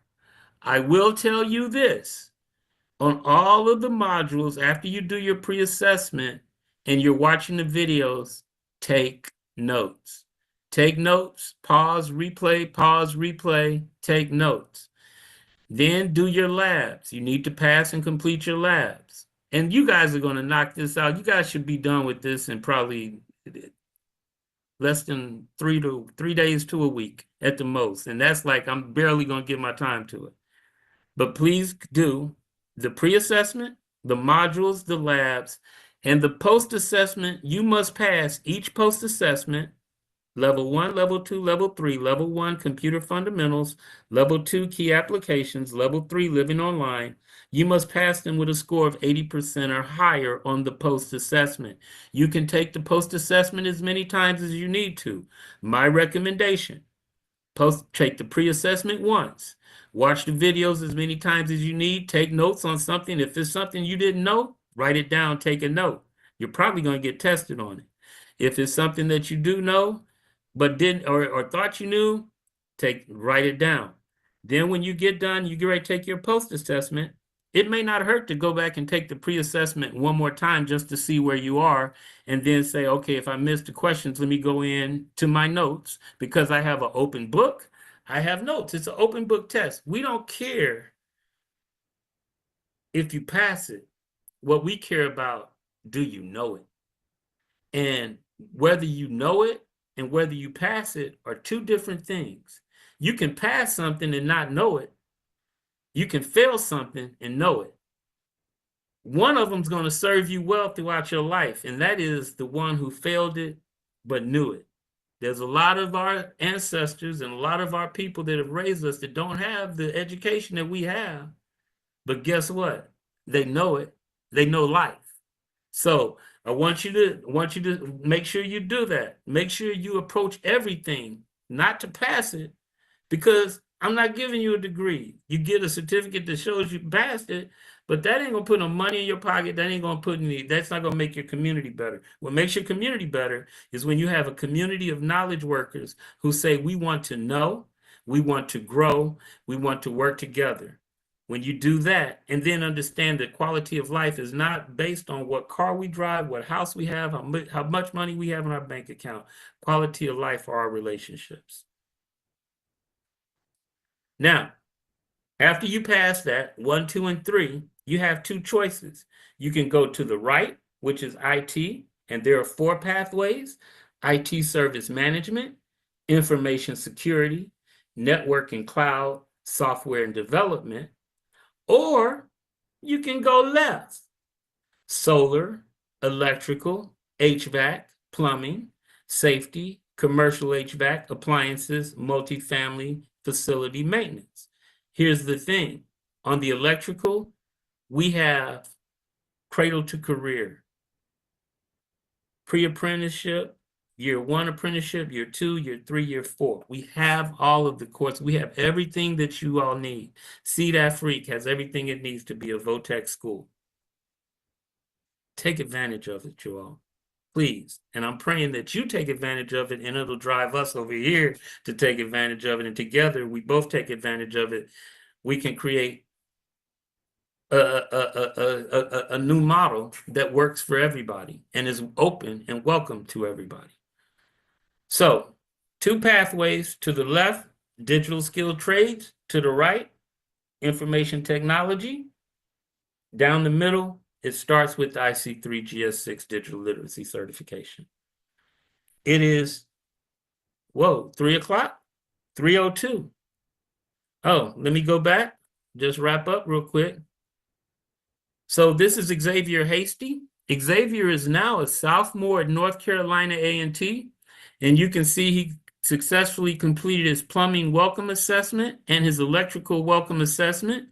I will tell you this. On all of the modules, after you do your pre-assessment and you're watching the videos, take notes. Take notes, pause, replay, take notes. Then do your labs. You need to pass and complete your labs. And you guys are going to knock this out. You guys should be done with this in probably less than 3 days to a week at the most. And that's like, I'm barely going to give my time to it. But please do the pre-assessment, the modules, the labs, and the post-assessment. You must pass each post-assessment. Level 1, Level 2, Level 3. Level 1, Computer Fundamentals. Level 2, Key Applications. Level 3, Living Online. You must pass them with a score of 80% or higher on the post-assessment. You can take the post-assessment as many times as you need to. My recommendation, take the pre-assessment once. Watch the videos as many times as you need. Take notes on something. If it's something you didn't know, write it down, take a note. You're probably going to get tested on it. If it's something that you do know, but didn't or thought you knew, write it down. Then when you get done, you get ready to take your post-assessment. It may not hurt to go back and take the pre-assessment one more time just to see where you are, and then say, okay, if I missed the questions, let me go in to my notes. Because I have an open book, I have notes. It's an open book test. We don't care if you pass it. What we care about, do you know it? And whether you know it and whether you pass it are 2 different things. You can pass something and not know it. You can fail something and know it. One of them is going to serve you well throughout your life, and that is the one who failed it but knew it. There's a lot of our ancestors and a lot of our people that have raised us that don't have the education that we have. But guess what? They know it. They know life. So I want you to make sure you do that. Make sure you approach everything, not to pass it, because I'm not giving you a degree. You get a certificate that shows you passed it, but that ain't gonna put no money in your pocket. That ain't gonna that's not gonna make your community better. What makes your community better is when you have a community of knowledge workers who say, we want to know, we want to grow, we want to work together. When you do that, and then understand that quality of life is not based on what car we drive, what house we have, how much money we have in our bank account. Quality of life are our relationships. Now, after you pass that 1, 2, and 3, you have 2 choices. You can go to the right, which is IT, and there are 4 pathways: IT service management, information security, network and cloud, software and development. Or you can go left: solar, electrical, HVAC, plumbing, safety, commercial HVAC, appliances, multifamily, facility maintenance. Here's the thing. On the electrical, we have cradle to career, pre-apprenticeship, year 1 apprenticeship, year 2, year 3, year 4. We have all of the courses. We have everything that you all need. Seed Afrique has everything it needs to be a VOTEC school. Take advantage of it, you all, please. And I'm praying that you take advantage of it, and it'll drive us over here to take advantage of it. And together, we both take advantage of it. We can create a new model that works for everybody and is open and welcome to everybody. So 2 pathways: to the left, digital skill trades; to the right, information technology. Down the middle, it starts with the IC3 GS6 digital literacy certification. It is, 3 o'clock, 3:02. Oh, let me go back, just wrap up real quick. So this is Xavier Hasty. Xavier is now a sophomore at North Carolina A&T, and you can see he successfully completed his plumbing welcome assessment and his electrical welcome assessment.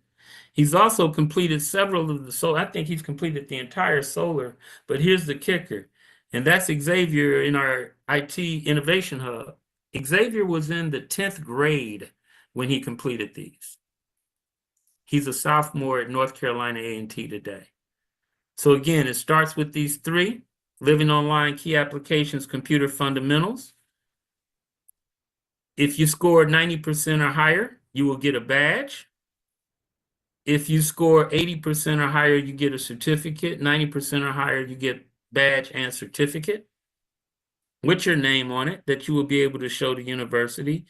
He's also completed several of the solar. I think he's completed the entire solar, but here's the kicker, and that's Xavier in our IT Innovation Hub. Xavier was in the 10th grade when he completed these. He's a sophomore at North Carolina A&T today. So again, it starts with these 3: living online, key applications, computer fundamentals. If you score 90% or higher, you will get a badge. If you score 80% or higher, you get a certificate. 90% or higher, you get badge and certificate with your name on it that you will be able to show the university.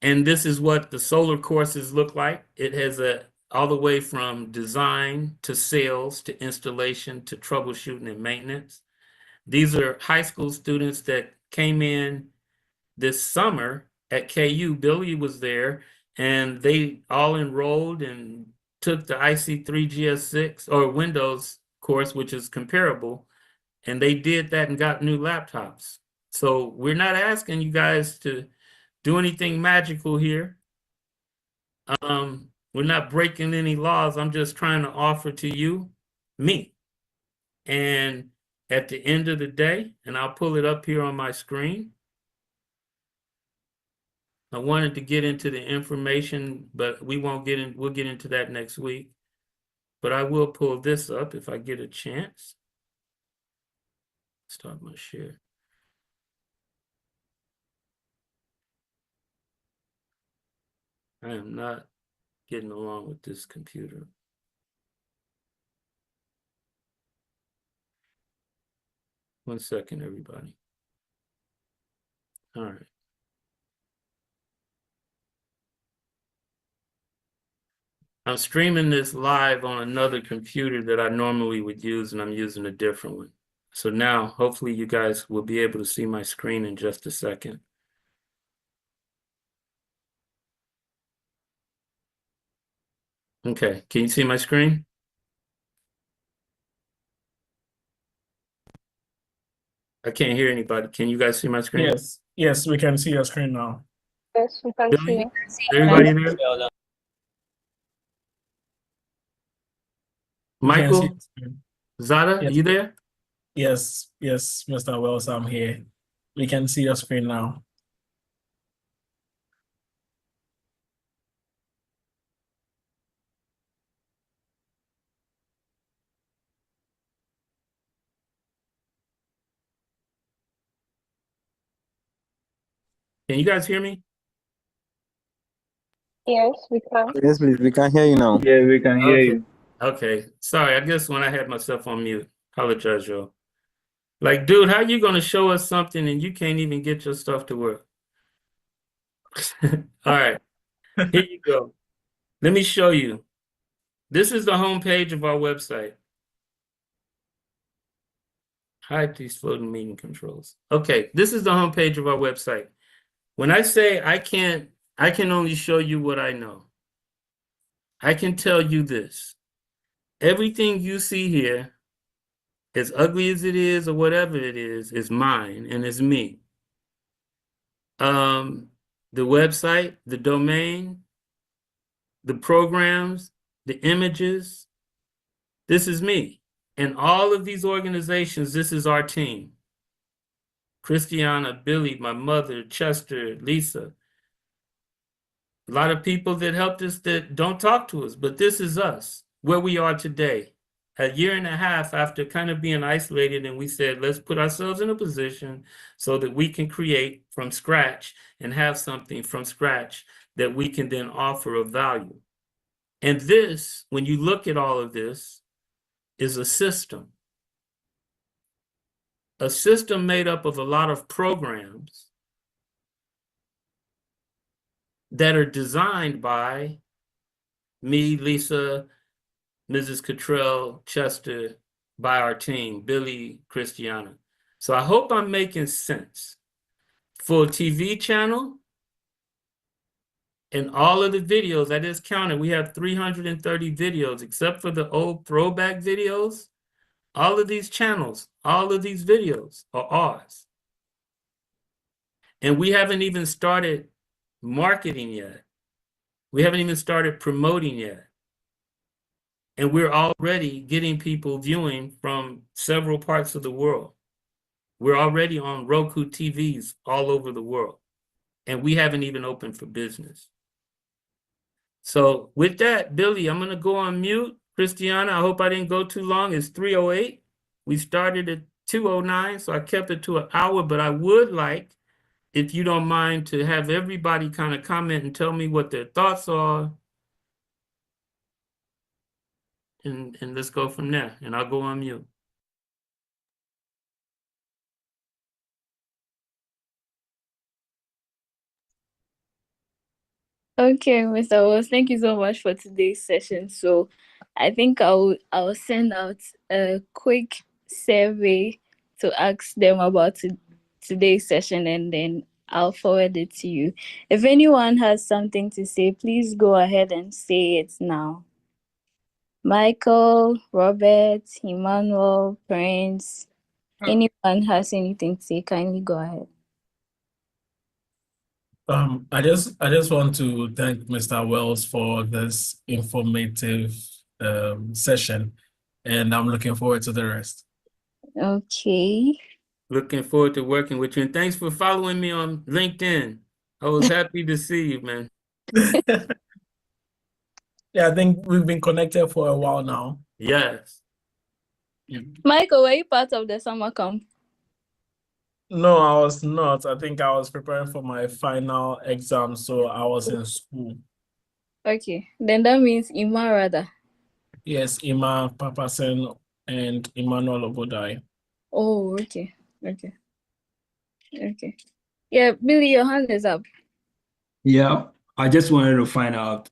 And this is what the solar courses look like. It has all the way from design to sales to installation to troubleshooting and maintenance. These are high school students that came in this summer at KU. Billy was there, and they all enrolled and took the IC3 GS6 or Windows course, which is comparable, and they did that and got new laptops. So we're not asking you guys to do anything magical here. We're not breaking any laws. I'm just trying to offer to you me. And at the end of the day, and I'll pull it up here on my screen, I wanted to get into the information, but we won't get in. We'll get into that next week. But I will pull this up if I get a chance. Start my share. I am not getting along with this computer. One second, everybody. All right. I'm streaming this live on another computer that I normally would use, and I'm using a different one. So now, hopefully you guys will be able to see my screen in just a second. Okay, can you see my screen? I can't hear anybody. Can you guys see my screen? Yes, yes, we can see your screen now. Yes, we can Billy? see you. Everybody there? We can see Michael? your screen. Zada, Yes. you there? Yes, yes, Mr. Wells, I'm here. We can see your screen now. Can you guys hear me? Yes, we can. Yes, please, we can hear you now. Yeah, we can hear Okay. you. Okay. Sorry, I guess when I had myself on mute. Apologize, y'all. Like, dude, how you gonna show us something and you can't even get your stuff to work? All right. Here you go. Let me show you. This is the homepage of our website. Hide these floating meeting controls. Okay, this is the homepage of our website. When I say I can only show you what I know. I can tell you this. Everything you see here, as ugly as it is or whatever it is mine and is me. The website, the domain, the programs, the images, This is me. And all of these organizations, this is our team. Christiana, Billy, my mother, Chester, Lisa. A lot of people that helped us that don't talk to us, but this is us, where we are today. A year and a half after kind of being isolated, and we said, let's put ourselves in a position so that we can create from scratch and have something from scratch that we can then offer of value. And this, when you look at all of this, is a system. A system made up of a lot of programs that are designed by me, Lisa, Mrs. Cottrell, Chester, by our team, Billy, Christiana. So I hope I'm making sense. For a TV channel and all of the videos, I just counted, we have 330 videos, except for the old throwback videos. All of these channels, all of these videos are ours. And we haven't even started marketing yet. We haven't even started promoting yet. And we're already getting people viewing from several parts of the world. We're already on Roku TVs all over the world. And we haven't even opened for business. So with that, Billy, I'm going to go on mute. Christiana, I hope I didn't go too long. It's 3:08. We started at 2:09, so I kept it to an hour. But I would like, if you don't mind, to have everybody kind of comment and tell me what their thoughts are. And let's go from there. And I'll go on mute. Okay, Mr. Wells, thank you so much for today's session. So I think I'll send out a quick survey to ask them about today's session, and then I'll forward it to you. If anyone has something to say, please go ahead and say it now. Michael, Robert, Emmanuel, Prince, anyone has anything to say, kindly go ahead. I just want to thank Mr. Wells for this informative session, and I'm looking forward to the rest. Okay. Looking forward to working with you. And thanks for following me on LinkedIn. I was happy to see you, man. Yeah, I think we've been connected for a while now. Yes. Michael, were you part of the summer camp? No, I was not. I think I was preparing for my final exam, so I was in school. Okay, then that means Ima rather. Yes, Ima Papasen and Emmanuel Obodai. Oh, okay. Yeah, Billy, your hand is up. Yeah, I just wanted to find out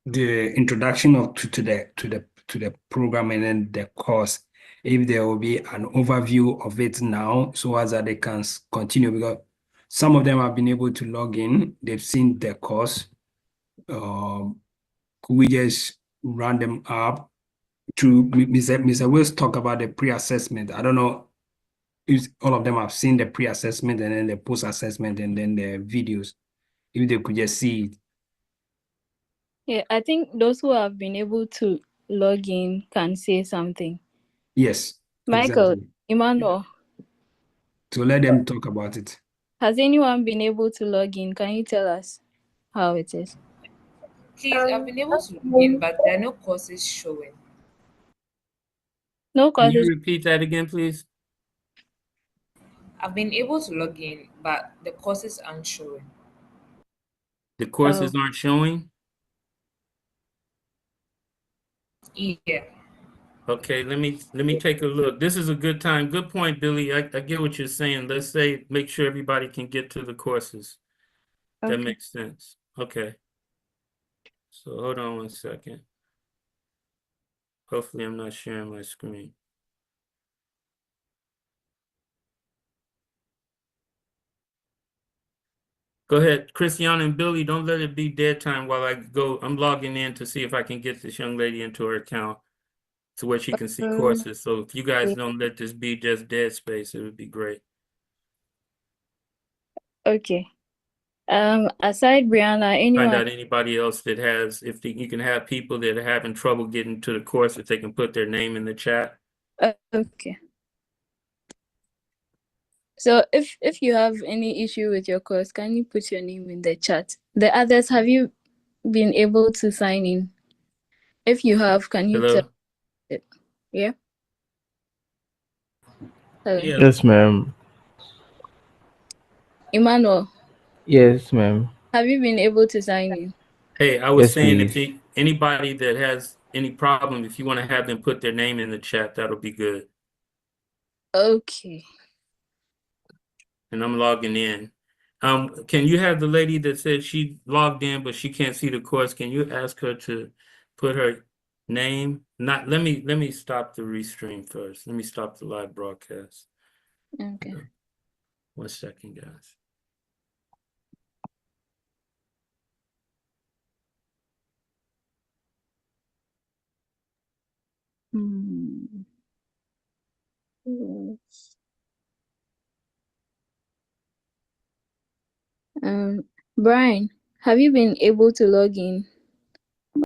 the introduction to the program and then the course, if there will be an overview of it now, so as that they can continue, because some of them have been able to log in, they've seen the course. Could we just run them up to Mr. Wills talk about the pre-assessment? I don't know if all of them have seen the pre-assessment and then the post-assessment and then the videos, if they could just see it. Yeah, I think those who have been able to log in can say something. Yes, Michael, exactly. Emmanuel, To let them talk about it. has anyone been able to log in? Can you tell us how it is? Please, I've been able to log in, but there are no courses showing. No Can courses. you repeat that again, please? I've been able to log in, but the courses aren't showing. The courses aren't showing? Yeah. Okay, let me take a look. This is a good time. Good point, Billy. I get what you're saying. Let's say make sure everybody can get to the courses. That makes sense. Okay. So hold on one second. Hopefully I'm not sharing my screen. Go ahead, Christiana and Billy, don't let it be dead time while I go. I'm logging in to see if I can get this young lady into her account to where she can see courses. So if you guys don't let this be just dead space, it would be great. Okay. Aside Brianna, Find anyone? out anybody else that has, you can have people that are having trouble getting to the course, if they can put their name in the chat. Okay. So if you have any issue with your course, can you put your name in the chat? The others, have you been able to sign in? If you have, can you tell it? Yeah. Hello. Yes, ma'am. Emmanuel, Yes, ma'am. have you been able to sign in? Hey, I was Yes, saying, please. if anybody that has any problem, if you want to have them put their name in the chat, that'll be good. Okay. And I'm logging in. Can you have the lady that said she logged in but she can't see the course? Can you ask her to put her name? Let me stop the restream first. Let me stop the live broadcast. Okay. 1 second, guys. Brian, have you been able to log in?